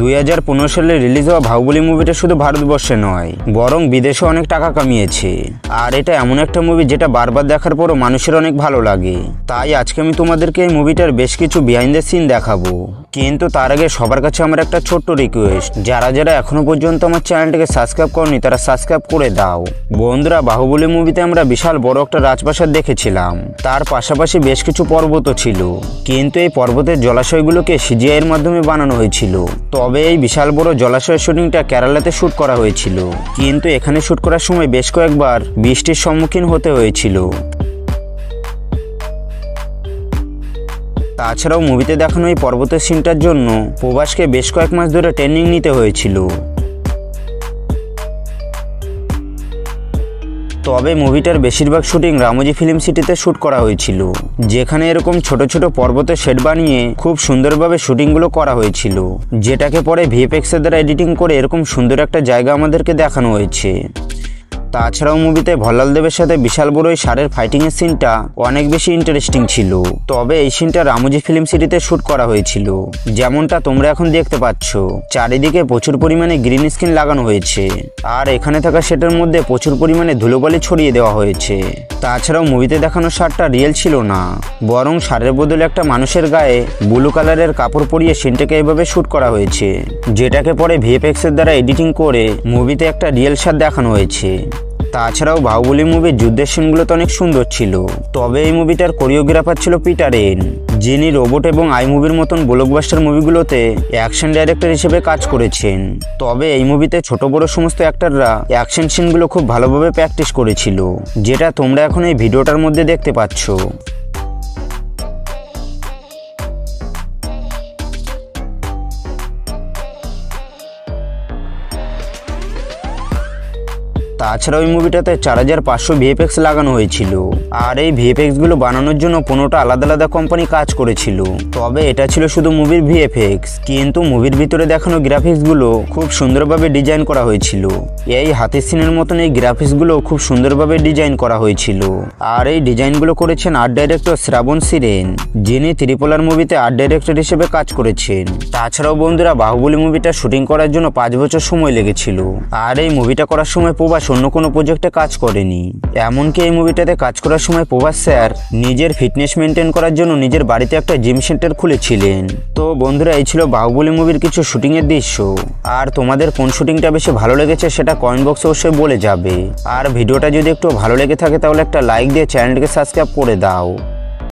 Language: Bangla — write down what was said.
2015 সালে রিলিজ হওয়া বাহুবলী মুভিটা শুধু ভারতবর্ষে নয় বরং বিদেশে অনেক টাকা কামিয়েছে। আর এটা এমন একটা মুভি যেটা বারবার দেখার পরও মানুষের অনেক ভালো লাগে। তাই আজকে আমি তোমাদেরকে এই মুভিটার বেশ কিছু বিহাইন্ড দ্য সিন দেখাবো। কিন্তু তার আগে সবার কাছে আমার একটা ছোট্ট রিকোয়েস্ট, যারা যারা এখনো পর্যন্ত আমার চ্যানেলটাকে সাবস্ক্রাইব করনি তারা সাবস্ক্রাইব করে দাও। বন্ধুরা, বাহুবলী মুভিতে আমরা বিশাল বড় একটা রাজপ্রাসাদ দেখেছিলাম, তার পাশাপাশি বেশ কিছু পর্বতও ছিল। কিন্তু এই পর্বতের জলাশয়গুলোকে সিজিআই এর মাধ্যমে বানানো হয়েছিল। তবে এই বিশাল বড় জলাশয়ের শুটিংটা কেরালাতে শ্যুট করা হয়েছিল, কিন্তু এখানে শ্যুট করার সময় বেশ কয়েকবার বৃষ্টির সম্মুখীন হতে হয়েছিল। তাছাড়াও মুভিতে দেখানো এই পর্বতের সিনটার জন্য প্রভাসকে বেশ কয়েক মাস ধরে ট্রেনিং নিতে হয়েছিল। তবে মুভিটার বেশিরভাগ শুটিং রামোজি ফিল্ম সিটিতে শ্যুট করা হয়েছিল, যেখানে এরকম ছোট ছোট পর্বতের শেড বানিয়ে খুব সুন্দরভাবে শুটিংগুলো করা হয়েছিল, যেটাকে পরে ভিএফএক্স এর দ্বারা এডিটিং করে এরকম সুন্দর একটা জায়গা আমাদেরকে দেখানো হয়েছে। তাছাড়াও মুভিতে ভল্লাল দেবের সাথে বিশাল বড় এই ষাঁড়ের ফাইটিংয়ের সিনটা অনেক বেশি ইন্টারেস্টিং ছিল। তবে এই সিনটা রামোজি ফিল্ম সিটিতে শ্যুট করা হয়েছিল, যেমনটা তোমরা এখন দেখতে পাচ্ছ। চারিদিকে প্রচুর পরিমাণে গ্রিন স্ক্রিন লাগানো হয়েছে, আর এখানে থাকা সেটার মধ্যে প্রচুর পরিমাণে ধুলোবালি ছড়িয়ে দেওয়া হয়েছে। তাছাড়াও মুভিতে দেখানো ষাঁড়টা রিয়েল ছিল না, বরং ষাঁড়ের বদলে একটা মানুষের গায়ে ব্লু কালারের কাপড় পরিয়ে সিনটাকে এভাবে শ্যুট করা হয়েছে, যেটাকে পরে ভিএফএক্স এর দ্বারা এডিটিং করে মুভিতে একটা রিয়েল ষাঁড় দেখানো হয়েছে। তাছাড়াও বাহুবলী মুভির যুদ্ধের সিনগুলো তো অনেক সুন্দর ছিল। তবে এই মুভিটার কোরিওগ্রাফার ছিল পিটার এন, যিনি রোবট এবং আই মুভির মতন ব্লকবাস্টার মুভিগুলোতে অ্যাকশন ডাইরেক্টর হিসেবে কাজ করেছেন। তবে এই মুভিতে ছোট বড় সমস্ত অ্যাক্টররা অ্যাকশন সিনগুলো খুব ভালোভাবে প্র্যাকটিস করেছিল, যেটা তোমরা এখন এই ভিডিওটার মধ্যে দেখতে পাচ্ছ। তাছাড়া ওই মুভিটাতে 4500 ভিএফএক্স লাগানো হয়েছিল, আর এই ভিএফএক্স গুলো বানানোর জন্য 15টা আলাদা আলাদা কোম্পানি কাজ করেছিল। তবে এটা ছিল শুধু মুভির ভিএফএক্স, কিন্তু মুভির ভিতরে দেখানো গ্রাফিক্স গুলো খুব সুন্দরভাবে ডিজাইন করা হয়েছিল। এই হাতির সিনের মতন এই গ্রাফিক্স গুলো খুব সুন্দরভাবে ডিজাইন করা হয়েছিল। আর এই ডিজাইনগুলো করেছেন আর্ট ডাইরেক্টর শ্রাবণ সিরেন, যিনি ত্রিপোলার মুভিতে আর্ট ডাইরেক্টর হিসেবে কাজ করেছেন। তাছাড়াও বন্ধুরা, বাহুবলী মুভিটা শুটিং করার জন্য 5 বছর সময় লেগেছিল। আর এই মুভিটা করার সময় প্রভাস অন্য কোনো প্রজেক্টে কাজ করেনি। এমনকি এই মুভিটাতে কাজ করার সময় প্রভাস স্যার নিজের ফিটনেস মেনটেন করার জন্য নিজের বাড়িতে একটা জিম সেন্টার খুলেছিলেন। তো বন্ধুরা, এই ছিল বাহুবলী মুভির কিছু শুটিং এর দৃশ্য। আর তোমাদের কোন শুটিংটা বেশি ভালো লেগেছে সেটা কমেন্ট বক্সে অবশ্যই বলে যাবে। আর ভিডিওটা যদি একটু ভালো লেগে থাকে তাহলে একটা লাইক দিয়ে চ্যানেলটিকে সাবস্ক্রাইব করে দাও।